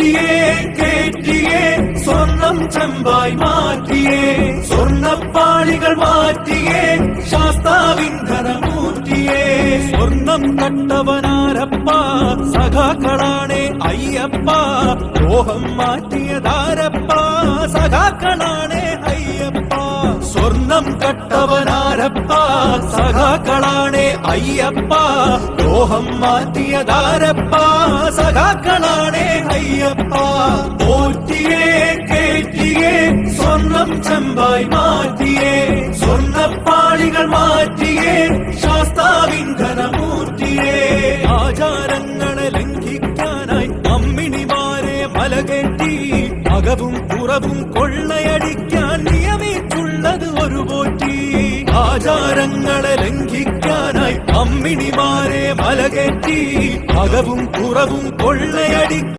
പോറ്റിയേ കേറ്റിയേ സ്വർണം ചെമ്പായി മാറ്റിയേ സ്വർണ്ണപ്പാളികൾ മാറ്റിയേ ശാസ്താവിൻ ധനമൂർത്തിയേ സ്വർണം കട്ടവനാരപ്പ സഖാക്കളാണേ അയ്യപ്പ ലോഹം മാറ്റിയതാരപ്പ സഖാക്കളാണേ അയ്യപ്പ സ്വർണം കട്ടവനാരപ്പ സഖാക്കളാണേ അയ്യപ്പ ലോഹം മാറ്റിയതാരപ്പ സഖാക്കളാണേ അയ്യപ്പ പോറ്റിയേ കേറ്റിയേ സ്വർണം ചെമ്പായി മാറ്റിയേ സ്വർണ്ണപ്പാളികൾ മാറ്റിയേ ശാസ്താവിൻ ധനമൂർത്തിയേ ആചാരങ്ങളെ ലംഘിക്കാനായി അമ്മിണിമാരെ മലകെട്ടി അകവും പുറവും കൊള്ളയടിക്കാൻ നിയമിച്ചുള്ളത് ഒരു പോറ്റി ആചാരങ്ങളെ ലംഘിക്കാനായി അമ്മിണിമാരെ മലകെട്ടി അകവും പുറവും കൊള്ളയടി